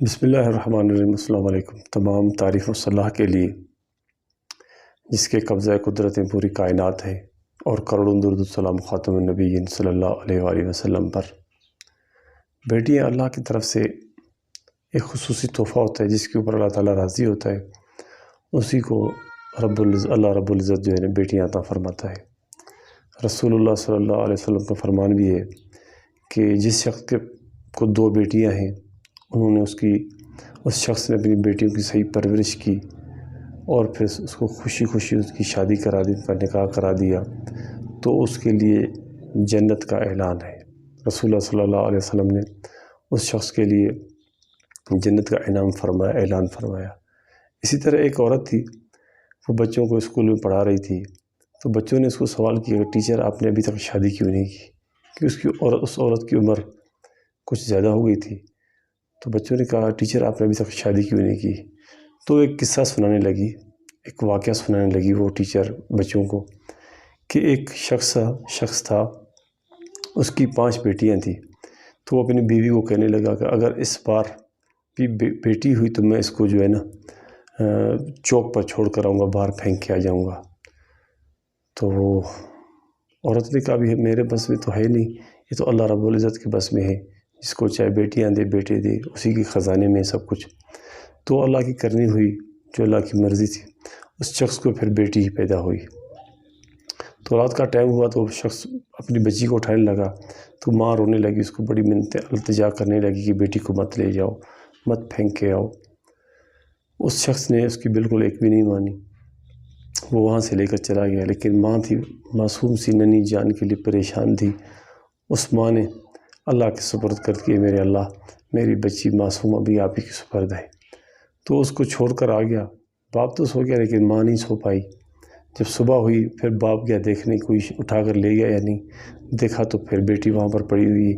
بسم اللہ الرحمن الرحیم۔ السلام علیکم۔ تمام تعریف و صلاح کے لیے جس کے قبضہ قدرت پوری کائنات ہے، اور کروڑوں درود السلام خاتم النبیین صلی اللہ علیہ وآلہ وسلم پر۔ بیٹیاں اللہ کی طرف سے ایک خصوصی تحفہ ہوتا ہے جس کے اوپر اللہ تعالیٰ راضی ہوتا ہے، اسی کو اللہ رب العزت جو ہے بیٹیاں عطا فرماتا ہے۔ رسول اللہ صلی اللہ علیہ وسلم کا فرمان بھی ہے کہ جس شخص کو 2 بیٹیاں ہیں، انہوں نے اس شخص نے اپنی بیٹیوں کی صحیح پرورش کی اور پھر اس کو خوشی خوشی اس کی شادی کرا دی، ان کا نکاح کرا دیا، تو اس کے لیے جنت کا اعلان ہے۔ رسول اللہ صلی اللہ علیہ وسلم نے اس شخص کے لیے جنت کا اعلان فرمایا۔ اسی طرح ایک عورت تھی، وہ بچوں کو اسکول میں پڑھا رہی تھی، تو بچوں نے اس کو سوال کیا کہ ٹیچر آپ نے ابھی تک شادی کیوں نہیں کی، کہ اس عورت کی عمر کچھ زیادہ ہو گئی تھی۔ تو بچوں نے کہا ٹیچر آپ نے ابھی تک شادی کیوں نہیں کی؟ تو ایک قصہ سنانے لگی، ایک واقعہ سنانے لگی وہ ٹیچر بچوں کو، کہ ایک شخص تھا، اس کی 5 بیٹیاں تھیں، تو وہ اپنی بیوی کو کہنے لگا کہ اگر اس بار بھی بیٹی ہوئی تو میں اس کو جو ہے نا چوک پر چھوڑ کر آؤں گا، باہر پھینک کے آ جاؤں گا۔ تو وہ عورت نے کہا بھی میرے بس میں تو ہے نہیں، یہ تو اللہ رب العزت کے بس میں ہے، جس کو چاہے بیٹیاں دے بیٹے دے، اسی کے خزانے میں سب کچھ۔ تو اللہ کی کرنی ہوئی، جو اللہ کی مرضی تھی، اس شخص کو پھر بیٹی ہی پیدا ہوئی۔ تو رات کا ٹائم ہوا تو وہ شخص اپنی بچی کو اٹھانے لگا، تو ماں رونے لگی، اس کو بڑی منتیں التجا کرنے لگی کہ بیٹی کو مت لے جاؤ، مت پھینک کے آؤ۔ اس شخص نے اس کی بالکل ایک بھی نہیں مانی، وہ وہاں سے لے کر چلا گیا۔ لیکن ماں تھی، معصوم سی ننھی جان کے لیے پریشان تھی۔ اس ماں نے اللہ کے سپرد کر کے میرے اللہ، میری بچی معصوم ابھی آپ ہی کے سپرد ہے۔ تو اس کو چھوڑ کر آ گیا۔ باپ تو سو گیا لیکن ماں نہیں سو پائی۔ جب صبح ہوئی پھر باپ گیا دیکھنے، کوئی اٹھا کر لے گیا یا نہیں، دیکھا تو پھر بیٹی وہاں پر پڑی ہوئی۔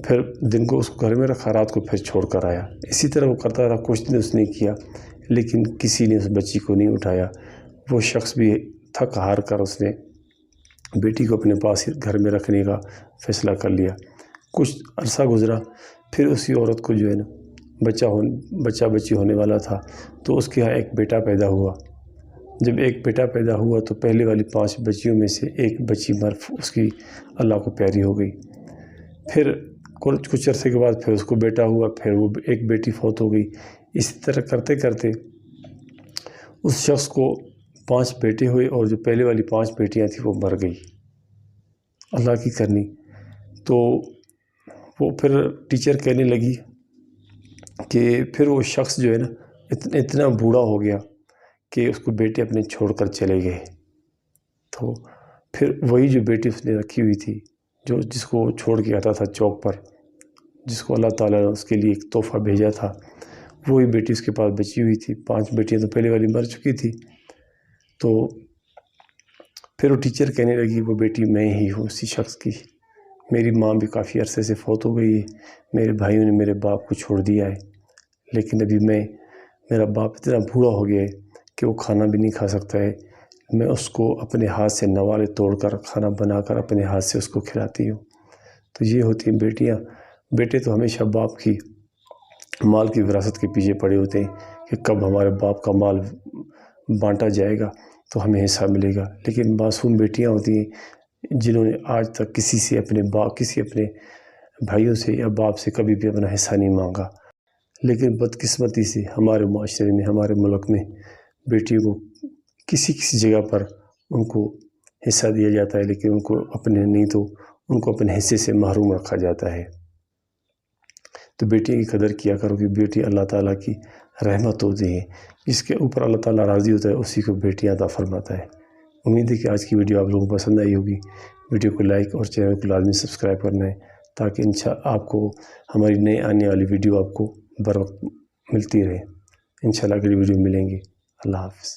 پھر دن کو اس کو گھر میں رکھا، رات کو پھر چھوڑ کر آیا۔ اسی طرح وہ کرتا رہا، کچھ دن اس نے کیا، لیکن کسی نے اس بچی کو نہیں اٹھایا۔ وہ شخص بھی تھک ہار کر اس نے بیٹی کو اپنے پاس گھر میں رکھنے کا فیصلہ کر لیا۔ کچھ عرصہ گزرا، پھر اسی عورت کو جو ہے نا بچی ہونے والا تھا، تو اس کے یہاں ایک بیٹا پیدا ہوا۔ جب ایک بیٹا پیدا ہوا تو پہلے والی 5 بچیوں میں سے ایک بچی اس کی اللہ کو پیاری ہو گئی۔ پھر کچھ عرصے کے بعد پھر اس کو بیٹا ہوا، پھر وہ ایک بیٹی فوت ہو گئی۔ اسی طرح کرتے کرتے اس شخص کو 5 بیٹے ہوئے، اور جو پہلے والی 5 بیٹیاں تھیں وہ مر گئی، اللہ کی کرنی۔ تو وہ پھر ٹیچر کہنے لگی کہ پھر وہ شخص جو ہے نا اتنا بوڑھا ہو گیا کہ اس کو بیٹے اپنے چھوڑ کر چلے گئے۔ تو پھر وہی جو بیٹی اس نے رکھی ہوئی تھی، جس کو چھوڑ کے آتا تھا چوک پر، جس کو اللہ تعالیٰ نے اس کے لیے ایک تحفہ بھیجا تھا، وہی بیٹی اس کے پاس بچی ہوئی تھی۔ 5 بیٹیاں تو پہلے والی مر چکی تھی۔ تو پھر وہ ٹیچر کہنے لگی وہ بیٹی میں ہی ہوں اسی شخص کی، میری ماں بھی کافی عرصے سے فوت ہو گئی ہے، میرے بھائیوں نے میرے باپ کو چھوڑ دیا ہے، لیکن ابھی میرا باپ اتنا بوڑھا ہو گیا ہے کہ وہ کھانا بھی نہیں کھا سکتا ہے، میں اس کو اپنے ہاتھ سے نوالے توڑ کر کھانا بنا کر اپنے ہاتھ سے اس کو کھلاتی ہوں۔ تو یہ ہوتی ہیں بیٹیاں۔ بیٹے تو ہمیشہ باپ کی مال کی وراثت کے پیچھے پڑے ہوتے ہیں کہ کب ہمارے باپ کا مال بانٹا جائے گا تو ہمیں حصہ ملے گا، لیکن معصوم بیٹیاں ہوتی ہیں جنہوں نے آج تک کسی اپنے بھائیوں سے یا باپ سے کبھی بھی اپنا حصہ نہیں مانگا۔ لیکن بدقسمتی سے ہمارے معاشرے میں، ہمارے ملک میں بیٹیوں کو کسی جگہ پر ان کو حصہ دیا جاتا ہے، لیکن ان کو اپنے نہیں تو ان کو اپنے حصے سے محروم رکھا جاتا ہے۔ تو بیٹی کی قدر کیا کرو کہ بیٹی اللہ تعالیٰ کی رحمت ہوتی ہے، جس کے اوپر اللہ تعالیٰ راضی ہوتا ہے اسی کو بیٹیاں عطا فرماتا ہے۔ امید ہے کہ آج کی ویڈیو آپ لوگوں کو پسند آئی ہوگی۔ ویڈیو کو لائک اور چینل کو لازمی سبسکرائب کرنا ہے، تاکہ آپ کو ہماری نئے آنے والی ویڈیو آپ کو بر وقت ملتی رہے۔ انشاءاللہ اگلی ویڈیو ملیں گے۔ اللہ حافظ۔